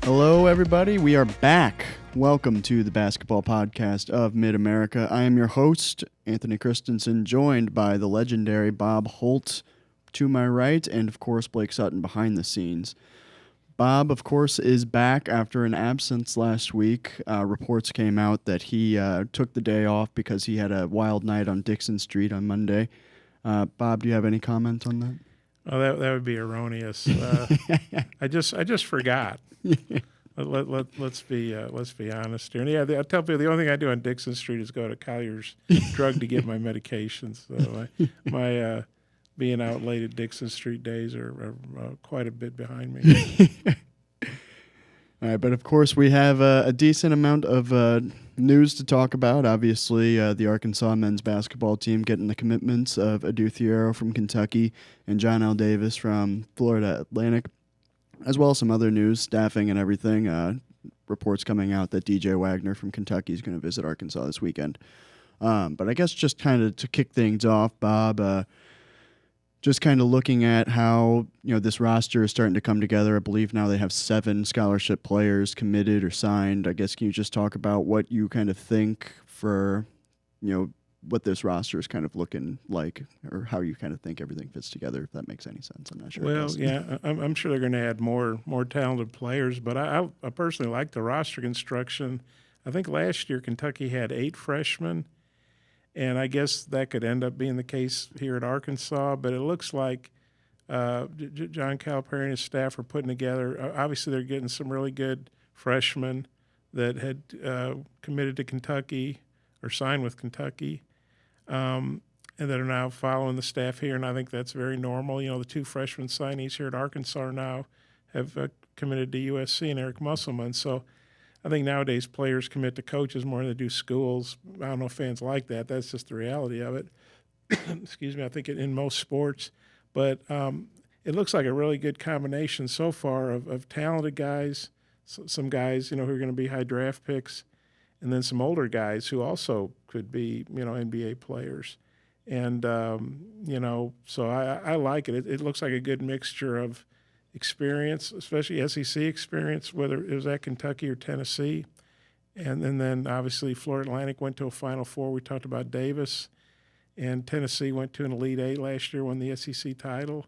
Hello, everybody. We are back. Welcome to the basketball podcast of Mid-America. I am your host, Anthony Kristensen, joined by the legendary Bob Holt to my right, and, of course, Blake Sutton behind the scenes. Bob, of course, is back after an absence last week. Reports came out that he took the day off because he had a wild night on Dixon Street on Monday. Bob, do you have any comment on that? Oh, that would be erroneous. I just forgot. Let's be honest here. And yeah, I tell people the only thing I do on Dixon Street is go to Collier's Drug to get my medications. So my being out late at Dixon Street days are quite a bit behind me. All right, but of course we have a decent amount of news to talk about. Obviously, the Arkansas men's basketball team getting the commitments of Adou Thiero from Kentucky and Johnell Davis from Florida Atlantic, as well as some other news, staffing and everything. Reports coming out that DJ Wagner from Kentucky is going to visit Arkansas this weekend. But I guess just kind of to kick things off, Bob, just kind of looking at how, this roster is starting to come together. I believe now they have 7 scholarship players committed or signed. I guess can you just talk about what you kind of think for, what this roster is kind of looking like, or how you kind of think everything fits together, if that makes any sense? I'm not sure. Well, yeah, I'm sure they're going to add more talented players, but I personally like the roster construction. I think last year Kentucky had 8 freshmen. And I guess that could end up being the case here at Arkansas, but it looks like John Calipari and his staff are putting together. Obviously, they're getting some really good freshmen that had committed to Kentucky or signed with Kentucky, and that are now following the staff here. And I think that's very normal. The 2 freshman signees here at Arkansas now have committed to USC and Eric Musselman. So I think nowadays players commit to coaches more than they do schools. I don't know if fans like that. That's just the reality of it. Excuse me. I think in most sports. But it looks like a really good combination so far of talented guys, some guys, who are going to be high draft picks, and then some older guys who also could be, NBA players. And, so I like it. It looks like a good mixture of experience, especially SEC experience, whether it was at Kentucky or Tennessee. And then obviously Florida Atlantic went to a Final Four. We talked about Davis. And Tennessee went to an Elite Eight last year, won the SEC title.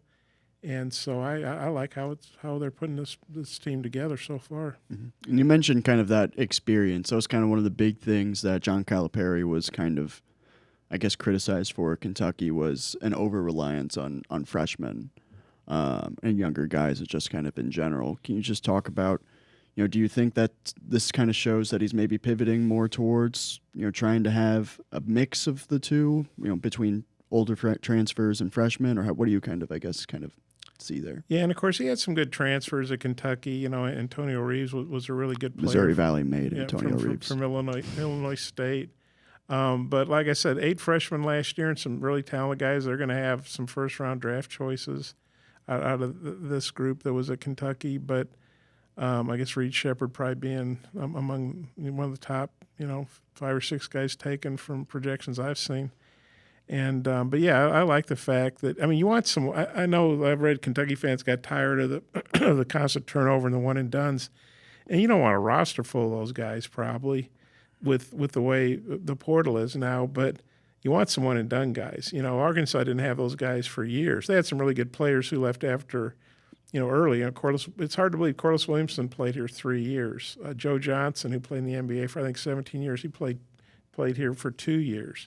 And so I like how they're putting this team together so far. Mm-hmm. And you mentioned kind of that experience. That was kind of one of the big things that John Calipari was kind of, I guess, criticized for Kentucky, was an over-reliance on freshmen. And younger guys, just kind of in general. Can you just talk about, do you think that this kind of shows that he's maybe pivoting more towards, trying to have a mix of the two, between older transfers and freshmen, or what do you kind of see there? Yeah, and of course he had some good transfers at Kentucky. Antonio Reeves was a really good player. Missouri Valley made Antonio Reeves from Illinois State. But like I said, 8 freshmen last year and some really talented guys. They're going to have some first-round draft choices out of this group that was at Kentucky, but I guess Reed Sheppard probably being among one of the top, 5 or 6 guys taken from projections I've seen. And but yeah, I like the fact that you want some. I know I've read Kentucky fans got tired of the constant turnover and the one and dones, and you don't want a roster full of those guys probably, with the way the portal is now, but. You want some one-and-done guys. Arkansas didn't have those guys for years. They had some really good players who left after, early. It's hard to believe Corliss Williamson played here 3 years. Joe Johnson, who played in the NBA for, I think, 17 years, he played here for 2 years.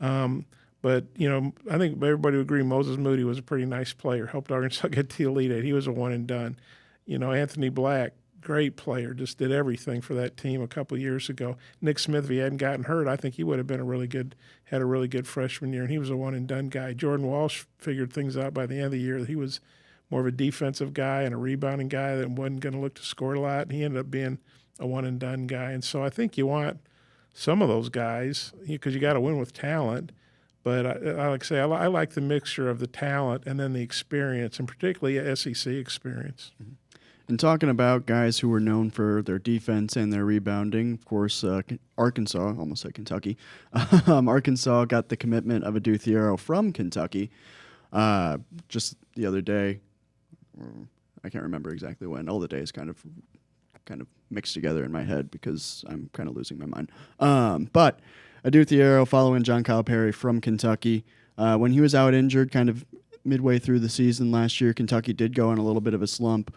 But, I think everybody would agree Moses Moody was a pretty nice player, helped Arkansas get to the Elite Eight. He was a one-and-done. Anthony Black, great player, just did everything for that team a couple of years ago. Nick Smith, if he hadn't gotten hurt, I think he would have been had a really good freshman year, and he was a one-and-done guy. Jordan Walsh figured things out by the end of the year. He was more of a defensive guy and a rebounding guy that wasn't going to look to score a lot, and he ended up being a one-and-done guy. And so I think you want some of those guys because you got to win with talent. But I like to say I like the mixture of the talent and then the experience, and particularly SEC experience. Mm-hmm. And talking about guys who were known for their defense and their rebounding, of course, Arkansas, almost said Kentucky, Arkansas got the commitment of Adou Thiero from Kentucky just the other day. I can't remember exactly when. All the days kind of kind of mixed together in my head because I'm kind of losing my mind. But Adou Thiero following John Calipari from Kentucky. When he was out injured kind of midway through the season last year, Kentucky did go on a little bit of a slump.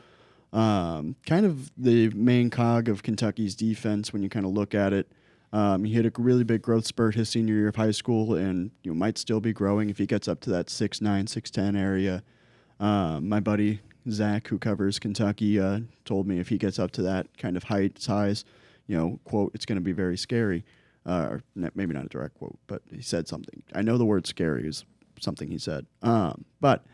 Kind of the main cog of Kentucky's defense when you kind of look at it. He hit a really big growth spurt his senior year of high school, and might still be growing if he gets up to that 6'9", 6'10" area. My buddy Zach, who covers Kentucky, told me if he gets up to that kind of height, size, quote, it's going to be very scary. Or maybe not a direct quote, but he said something. I know the word scary is something he said. But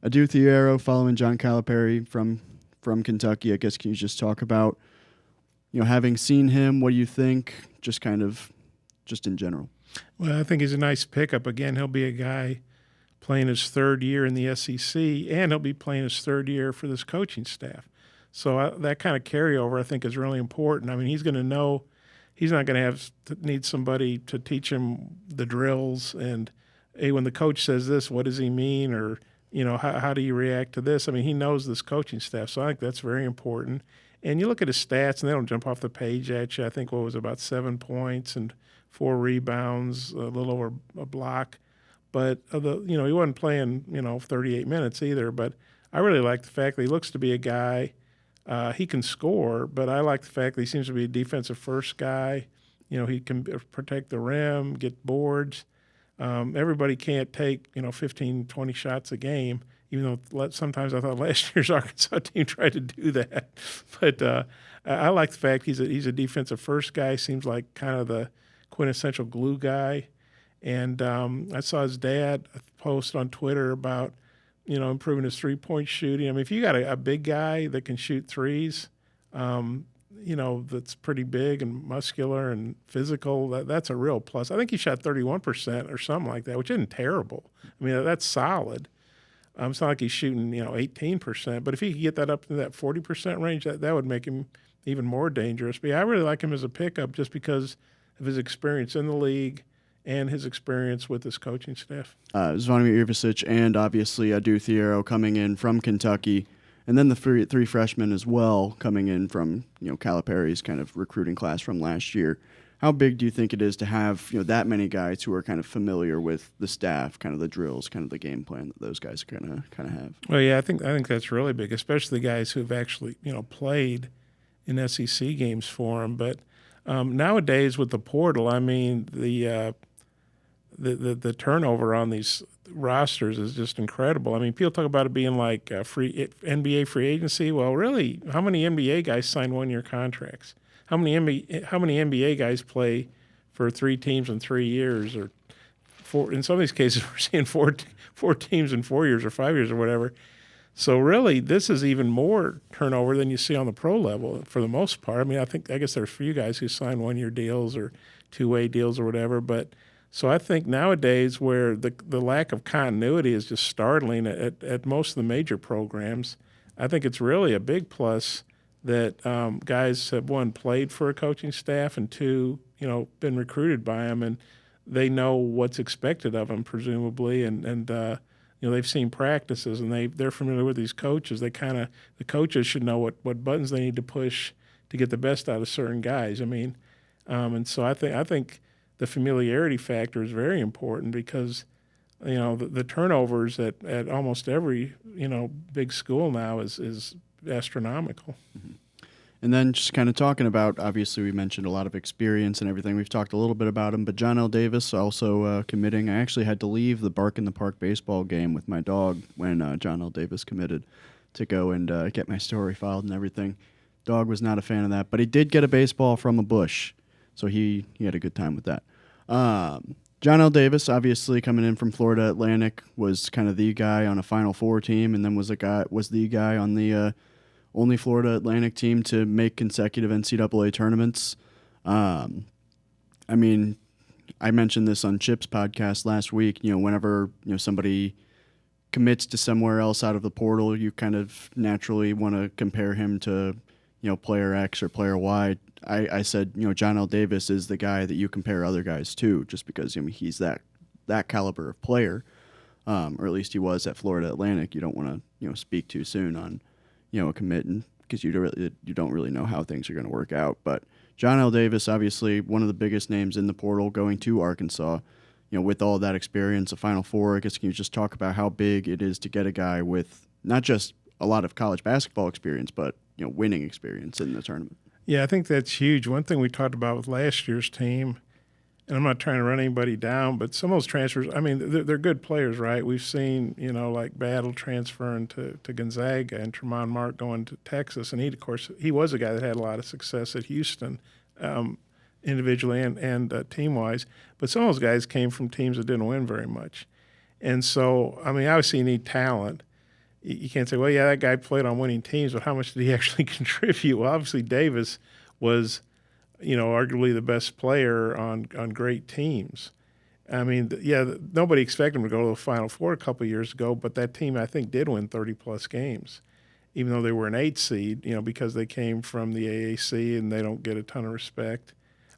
Adou Thiero following John Calipari from Kentucky, I guess, can you just talk about, having seen him, what do you think, just in general? Well, I think he's a nice pickup. Again, he'll be a guy playing his third year in the SEC, and he'll be playing his third year for this coaching staff. So that kind of carryover, I think, is really important. I mean, he's going to know he's not going to need somebody to teach him the drills and, hey, when the coach says this, what does he mean? Or, how do you react to this? I mean, he knows this coaching staff, so I think that's very important. And you look at his stats, and they don't jump off the page at you. I think what was about 7 points and 4 rebounds, a little over a block. But, he wasn't playing, 38 minutes either. But I really like the fact that he looks to be a guy. He can score, but I like the fact that he seems to be a defensive first guy. He can protect the rim, get boards. Everybody can't take, 15, 20 shots a game, even though sometimes I thought last year's Arkansas team tried to do that. But I like the fact he's a defensive first guy, seems like kind of the quintessential glue guy. And I saw his dad post on Twitter about, improving his three-point shooting. I mean, if you got a big guy that can shoot threes, that's pretty big and muscular and physical, that's a real plus. I think he shot 31% or something like that, which isn't terrible. I mean, that's solid. It's not like he's shooting, 18%. But if he could get that up to that 40% range, that would make him even more dangerous. But yeah, I really like him as a pickup just because of his experience in the league and his experience with his coaching staff. Zvonimir Ivicic and obviously Adou Thiero coming in from Kentucky, and then the three freshmen as well coming in from Calipari's kind of recruiting class from last year. How big do you think it is to have that many guys who are kind of familiar with the staff, kind of the drills, kind of the game plan that those guys kind of have? Well, yeah, I think that's really big, especially the guys who've actually played in SEC games for him. But nowadays with the portal, I mean the turnover on these rosters is just incredible. I mean, people talk about it being like NBA free agency. Well, really, how many NBA guys sign 1-year contracts? How many NBA guys play for 3 teams in 3 years, or 4? In some of these cases, we're seeing four teams in 4 years or 5 years or whatever. So really, this is even more turnover than you see on the pro level for the most part. I mean, I guess there's a few guys who sign 1-year deals or 2-way deals or whatever, but. So I think nowadays where the lack of continuity is just startling at most of the major programs, I think it's really a big plus that guys have, one, played for a coaching staff, and two, been recruited by them, and they know what's expected of them, presumably, and they've seen practices, and they're familiar with these coaches. The coaches should know what buttons they need to push to get the best out of certain guys. I mean, and so I think the familiarity factor is very important because, the turnovers at almost every, big school now is astronomical. Mm-hmm. And then just kind of talking about, obviously we mentioned a lot of experience and everything. We've talked a little bit about him, but Johnell Davis also committing. I actually had to leave the Bark in the Park baseball game with my dog when Johnell Davis committed to go and get my story filed and everything. Dog was not a fan of that, but he did get a baseball from a bush, so he had a good time with that. Johnell Davis, obviously coming in from Florida Atlantic, was kind of the guy on a Final Four team, and then was the guy on the only Florida Atlantic team to make consecutive NCAA tournaments. I mean, I mentioned this on Chip's podcast last week. Whenever somebody commits to somewhere else out of the portal, you kind of naturally want to compare him to player X or player Y. I said Johnell Davis is the guy that you compare other guys to, just because he's that caliber of player, or at least he was at Florida Atlantic. You don't want to speak too soon on a commit and because you don't really know how things are going to work out. But Johnell Davis, obviously one of the biggest names in the portal, going to Arkansas. With all that experience, a Final Four, I guess can you just talk about how big it is to get a guy with not just a lot of college basketball experience, but winning experience in the tournament? Yeah, I think that's huge. One thing we talked about with last year's team, and I'm not trying to run anybody down, but some of those transfers, I mean, they're good players, right? We've seen, like Battle transferring to Gonzaga and Tremont Mark going to Texas. And he was a guy that had a lot of success at Houston, individually and team-wise. But some of those guys came from teams that didn't win very much. And so, I mean, obviously you need talent. You can't say, well, yeah, that guy played on winning teams, but how much did he actually contribute? Well, obviously Davis was – arguably the best player on great teams. I mean, nobody expected him to go to the Final Four a couple of years ago, but that team, I think, did win 30-plus games, even though they were an 8 seed, because they came from the AAC and they don't get a ton of respect.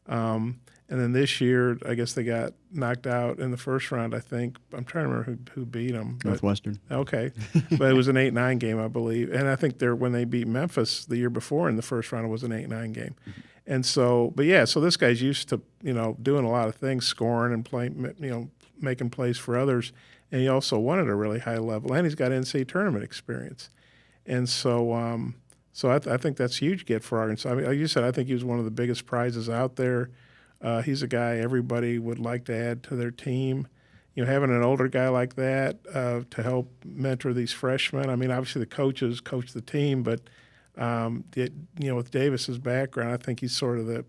And then this year, I guess they got knocked out in the first round, I think. I'm trying to remember who beat them. Northwestern. Okay. But it was an 8-9 game, I believe. And I think when they beat Memphis the year before in the first round, it was an 8-9 game. And so, so this guy's used to, doing a lot of things, scoring and playing, making plays for others. And he also won at a really high level. And he's got NCAA tournament experience. And so, I think that's a huge get for Arkansas. I mean, like you said, I think he was one of the biggest prizes out there. He's a guy everybody would like to add to their team. Having an older guy like that to help mentor these freshmen. I mean, obviously the coaches coach the team, but with Davis's background, I think he's sort of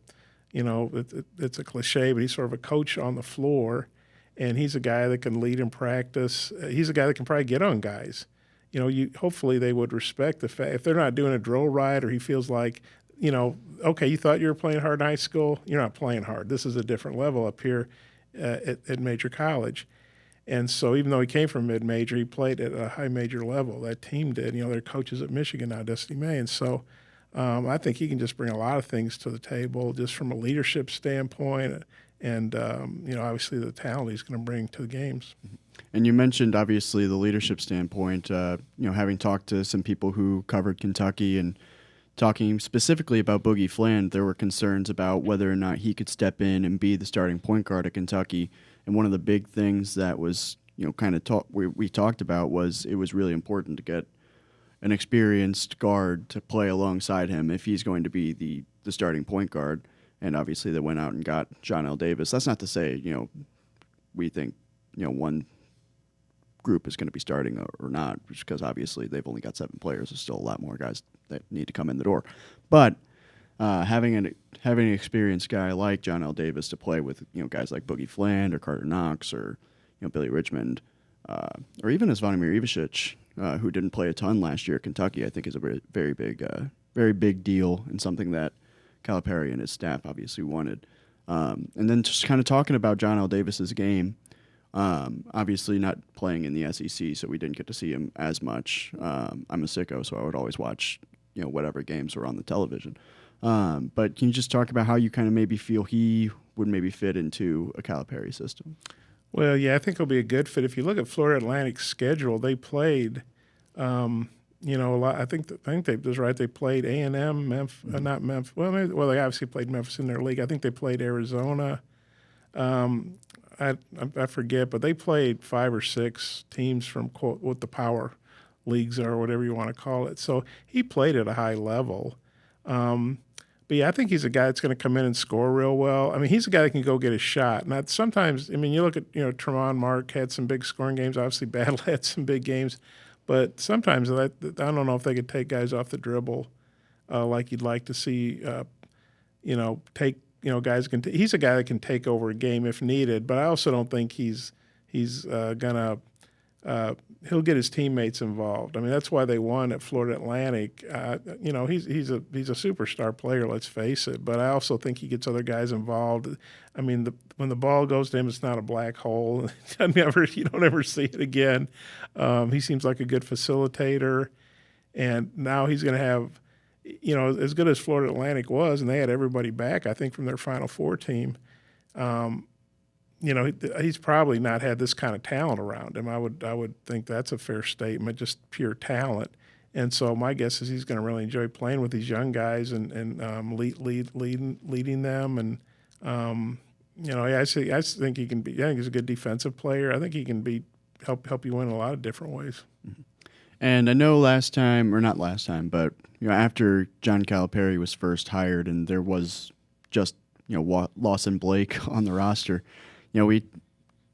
it's a cliche, but he's sort of a coach on the floor, and he's a guy that can lead in practice. He's a guy that can probably get on guys. Hopefully they would respect the fact if they're not doing a drill right, or he feels like, okay, you thought you were playing hard in high school, you're not playing hard. This is a different level up here at major college. And so even though he came from mid-major, he played at a high major level. That team did. Their coaches at Michigan now, Destiny May. And so I think he can just bring a lot of things to the table just from a leadership standpoint and, obviously the talent he's going to bring to the games. And you mentioned, obviously, the leadership standpoint, having talked to some people who covered Kentucky and talking specifically about Boogie Fland, there were concerns about whether or not he could step in and be the starting point guard at Kentucky. And one of the big things that was, we talked about was it was really important to get an experienced guard to play alongside him if he's going to be the starting point guard. And obviously they went out and got Johnell Davis. That's not to say, we think, one group is going to be starting or not, because obviously they've only got 7 players. There's still a lot more guys that need to come in the door. But having an experienced guy like Johnell Davis to play with, guys like Boogie Fland or Carter Knox or Billy Richmond, or even as Zvonimir Ivicic, who didn't play a ton last year at Kentucky, I think is a very big deal and something that Calipari and his staff obviously wanted. And then just kind of talking about Johnell Davis's game. Obviously not playing in the SEC, so we didn't get to see him as much. I'm a sicko, so I would always watch, whatever games were on the television. But can you just talk about how you kind of maybe feel he would maybe fit into a Calipari system? Well, yeah, I think he'll be a good fit. If you look at Florida Atlantic's schedule, they played, a lot. I think they was right. They played A&M, Memphis, not Memphis. Well, they obviously played Memphis in their league. I think they played Arizona. I forget, but they played 5 or 6 teams from quote what the power leagues are, or whatever you want to call it. So he played at a high level. But yeah, I think he's a guy that's going to come in and score real well. I mean, he's a guy that can go get a shot. Now, sometimes, I mean, you look at, Tremont Mark had some big scoring games. Obviously, Battle had some big games. But sometimes I don't know if they could take guys off the dribble like you'd like to see, take, guys can. He's a guy that can take over a game if needed. But I also don't think he's gonna. He'll get his teammates involved. I mean, that's why they won at Florida Atlantic. He's a superstar player. Let's face it. But I also think he gets other guys involved. I mean, when the ball goes to him, it's not a black hole. You don't ever see it again. He seems like a good facilitator, and now he's going to have. As good as Florida Atlantic was, and they had everybody back, I think, from their Final Four team, he's probably not had this kind of talent around him. I would think that's a fair statement, just pure talent. And so my guess is he's going to really enjoy playing with these young guys and leading them. And I think he can be. I think he's a good defensive player. I think he can help you win in a lot of different ways. Mm-hmm. And I know but after John Calipari was first hired, and there was just Lawson Blake on the roster, we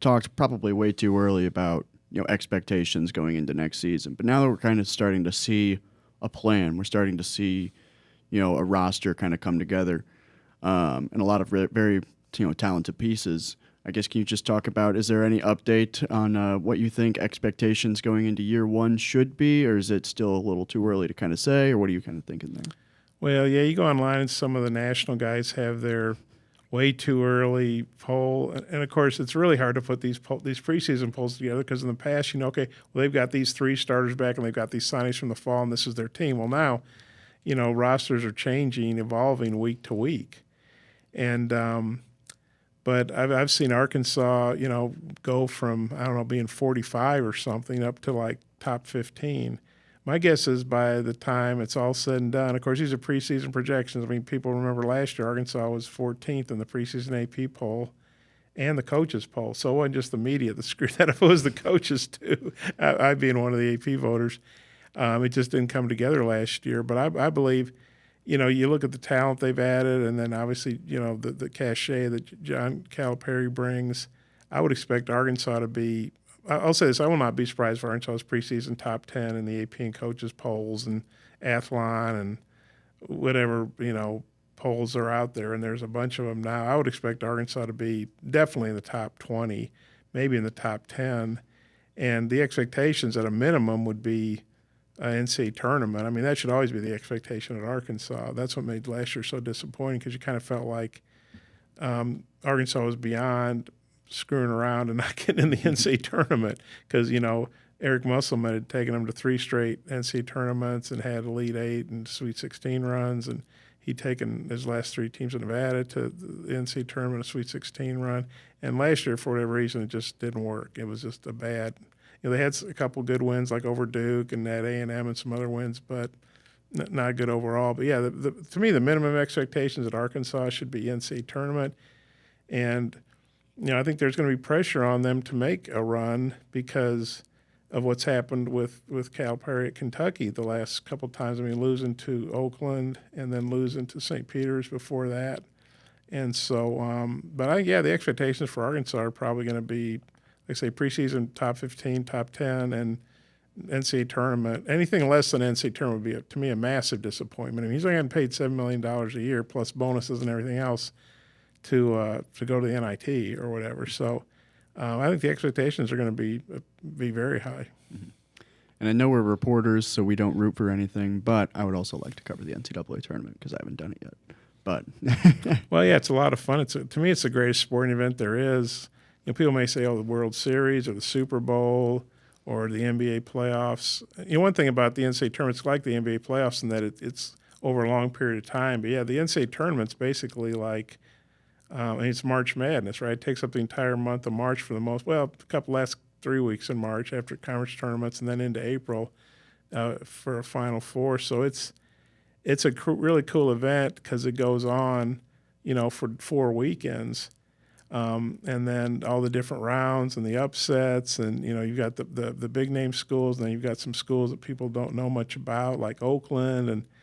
talked probably way too early about expectations going into next season. But now that we're kind of starting to see a plan, we're starting to see a roster kind of come together, and a lot of very talented pieces. I guess, can you just talk about, is there any update on what you think expectations going into year one should be, or is it still a little too early to kind of say, or what are you kind of thinking there? Well, yeah, you go online and some of the national guys have their way too early poll. And of course, it's really hard to put these preseason polls together because in the past, they've got these 3 starters back and they've got these signings from the fall and this is their team. Well, now, rosters are changing, evolving week to week. And, but I've seen Arkansas, go from, being 45 or something up to like top 15. My guess is by the time it's all said and done, of course, these are preseason projections. I mean, people remember last year Arkansas was 14th in the preseason AP poll and the coaches poll. So it wasn't just the media that screwed that up. It was the coaches, too, I being one of the AP voters. It just didn't come together last year. But I believe, you look at the talent they've added and then obviously, the cachet that John Calipari brings. I would expect Arkansas to be – I'll say this, I will not be surprised if Arkansas's preseason top 10 in the AP and coaches polls and Athlon and whatever, polls are out there, and there's a bunch of them now. I would expect Arkansas to be definitely in the top 20, maybe in the top 10. And the expectations at a minimum would be an NCAA tournament. I mean, that should always be the expectation at Arkansas. That's what made last year so disappointing because you kind of felt like Arkansas was beyond – screwing around and not getting in the NCAA tournament because, Eric Musselman had taken them to 3 straight NCAA tournaments and had Elite 8 and Sweet 16 runs, and he'd taken his last 3 teams in Nevada to the NCAA tournament, a Sweet 16 run. And last year, for whatever reason, it just didn't work. It was just a bad – they had a couple good wins like over Duke and at A&M and some other wins, but not good overall. But, yeah, to me, the minimum expectations at Arkansas should be NCAA tournament. And – I think there's going to be pressure on them to make a run because of what's happened with Calipari at Kentucky the last couple of times. I mean, losing to Oakland and then losing to St. Peter's before that. And so, the expectations for Arkansas are probably going to be, like I say, preseason top 15, top 10, and NCAA tournament. Anything less than NCAA tournament would be, to me, a massive disappointment. I mean, he's only getting paid $7 million a year plus bonuses and everything else to go to the NIT or whatever. So I think the expectations are going to be very high. Mm-hmm. And I know we're reporters, so we don't root for anything, but I would also like to cover the NCAA tournament because I haven't done it yet. But well, yeah, it's a lot of fun. To me, it's the greatest sporting event there is. People may say, the World Series or the Super Bowl or the NBA playoffs. One thing about the NCAA tournament, it's like the NBA playoffs in that it's over a long period of time. But, yeah, the NCAA tournament's basically like it's March Madness, right? It takes up the entire month of March for the most – a couple last 3 weeks in March after conference tournaments and then into April for a Final Four. So it's a really cool event because it goes on, for 4 weekends. And then all the different rounds and the upsets and, you've got the big-name schools and then you've got some schools that people don't know much about like Oakland and –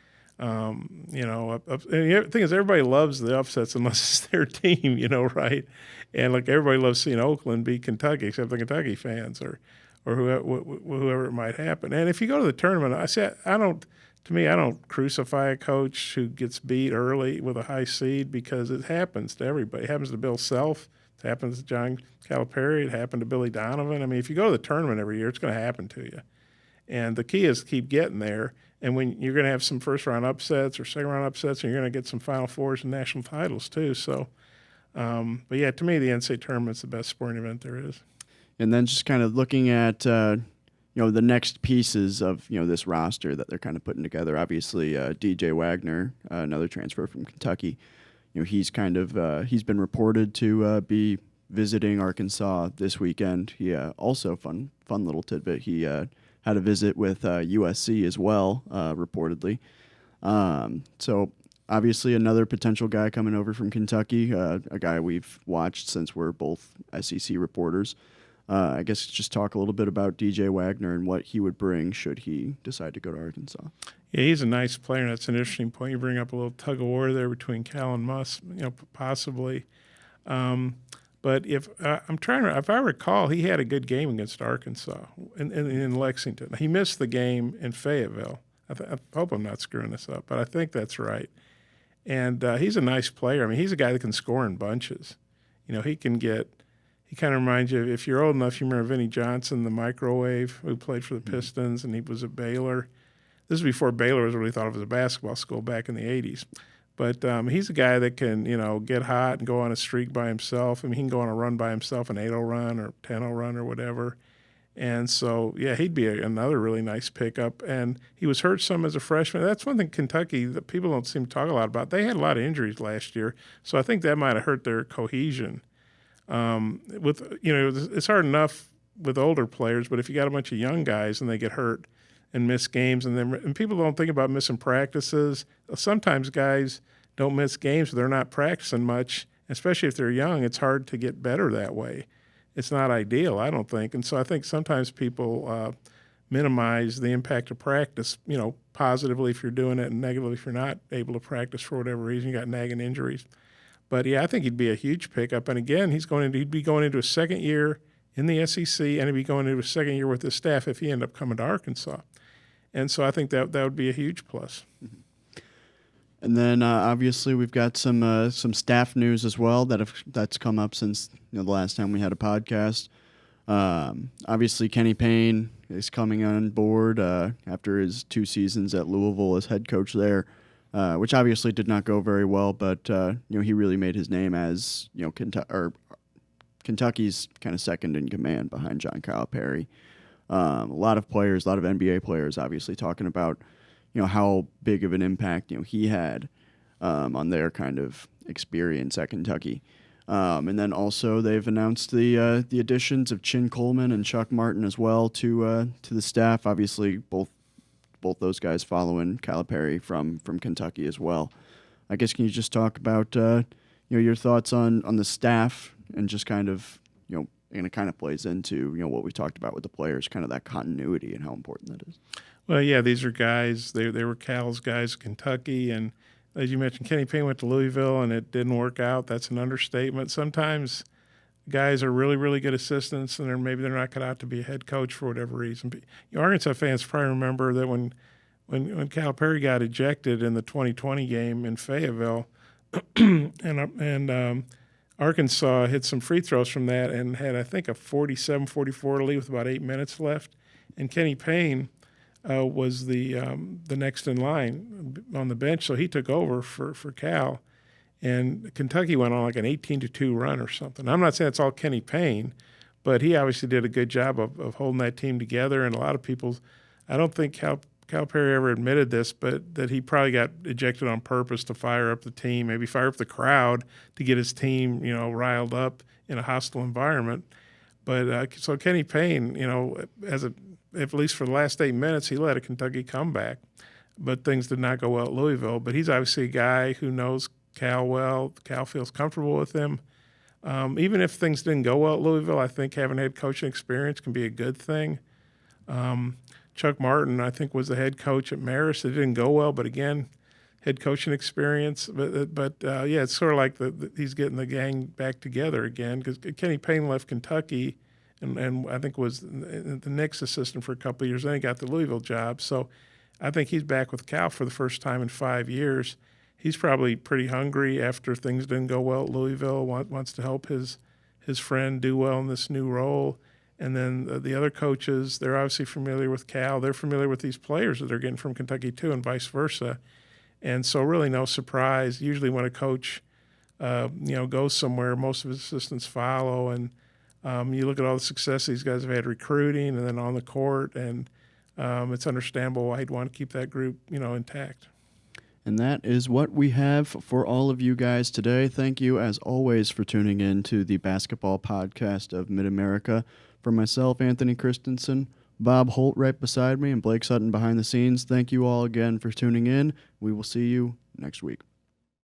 and the thing is, everybody loves the upsets unless it's their team, right? And like everybody loves seeing Oakland beat Kentucky, except the Kentucky fans or whoever it might happen. And if you go to the tournament, I don't crucify a coach who gets beat early with a high seed because it happens to everybody. It happens to Bill Self. It happens to John Calipari. It happened to Billy Donovan. I mean, if you go to the tournament every year, it's going to happen to you. And the key is to keep getting there. And when you're going to have some first-round upsets or second-round upsets, and you're going to get some Final Fours and national titles too. So, but yeah, to me, the NCAA tournament's the best sporting event there is. And then just kind of looking at, the next pieces of, this roster that they're kind of putting together. Obviously, DJ Wagner, another transfer from Kentucky. He's kind of he's been reported to be visiting Arkansas this weekend. He also fun little tidbit. He had a visit with USC as well, reportedly. So obviously another potential guy coming over from Kentucky, a guy we've watched since we're both SEC reporters. I guess just talk a little bit about DJ Wagner and what he would bring should he decide to go to Arkansas. Yeah, he's a nice player. That's an interesting point. You bring up a little tug of war there between Cal and Muss, possibly. But if I recall, he had a good game against Arkansas in Lexington. He missed the game in Fayetteville. I hope I'm not screwing this up, but I think that's right. And he's a nice player. I mean, he's a guy that can score in bunches. He kind of reminds you, if you're old enough, you remember Vinnie Johnson, the microwave, who played for the Pistons, and he was at Baylor. This is before Baylor was really thought of as a basketball school back in the 80s. But he's a guy that can, get hot and go on a streak by himself. I mean, he can go on a run by himself, an 8-0 run or 10-0 run or whatever. And so, yeah, he'd be another really nice pickup. And he was hurt some as a freshman. That's one thing Kentucky that people don't seem to talk a lot about. They had a lot of injuries last year, so I think that might have hurt their cohesion. It's hard enough with older players, but if you got a bunch of young guys and they get hurt and miss games, and people don't think about missing practices. Sometimes guys don't miss games, they're not practicing much, especially if they're young. It's hard to get better that way. It's not ideal, I don't think. And so I think sometimes people minimize the impact of practice, positively if you're doing it and negatively if you're not able to practice for whatever reason. You got nagging injuries. But, yeah, I think he'd be a huge pickup. And, again, he'd be going into a second year in the SEC, and he'd be going into a second year with his staff if he ended up coming to Arkansas. And so I think that would be a huge plus. And then obviously we've got some staff news as well that's come up since the last time we had a podcast. Obviously Kenny Payne is coming on board after his 2 seasons at Louisville as head coach there, which obviously did not go very well. But he really made his name as Kentucky's kind of second in command behind John Calipari. A lot of NBA players, obviously talking about, how big of an impact, he had on their kind of experience at Kentucky. And then also they've announced the additions of Chin Coleman and Chuck Martin as well to the staff. Obviously, both those guys following Calipari from Kentucky as well. I guess can you just talk about your thoughts on the staff and just kind of and it kind of plays into what we talked about with the players, kind of that continuity and how important that is. Well, yeah, these are guys. They were Cal's guys, Kentucky, and as you mentioned, Kenny Payne went to Louisville and it didn't work out. That's an understatement. Sometimes guys are really, really good assistants, and maybe they're not cut out to be a head coach for whatever reason. But, Arkansas fans probably remember that when Calipari got ejected in the 2020 game in Fayetteville, and Arkansas hit some free throws from that and had, I think, a 47-44 lead with about 8 minutes left. And Kenny Payne was the next in line on the bench, so he took over for Cal. And Kentucky went on like an 18-2 run or something. I'm not saying it's all Kenny Payne, but he obviously did a good job of holding that team together. And a lot of people, I don't think Calipari ever admitted this, but that he probably got ejected on purpose to fire up the team, maybe fire up the crowd to get his team, riled up in a hostile environment. But so Kenny Payne, at least for the last 8 minutes, he led a Kentucky comeback. But things did not go well at Louisville. But he's obviously a guy who knows Cal well. Cal feels comfortable with him. Even if things didn't go well at Louisville, I think having head coaching experience can be a good thing. Chuck Martin, I think, was the head coach at Marist. It didn't go well, but again, head coaching experience. But it's sort of like he's getting the gang back together again because Kenny Payne left Kentucky and I think was the Knicks assistant for a couple of years. Then he got the Louisville job. So I think he's back with Cal for the first time in 5 years. He's probably pretty hungry after things didn't go well at Louisville, wants to help his friend do well in this new role. And then the other coaches, they're obviously familiar with Cal. They're familiar with these players that they're getting from Kentucky too, and vice versa. And so really no surprise. Usually when a coach, goes somewhere, most of his assistants follow. And you look at all the success these guys have had recruiting and then on the court, and it's understandable why he'd want to keep that group, intact. And that is what we have for all of you guys today. Thank you, as always, for tuning in to the basketball podcast of Mid-America. For myself, Anthony Kristensen, Bob Holt right beside me, and Blake Sutton behind the scenes. Thank you all again for tuning in. We will see you next week.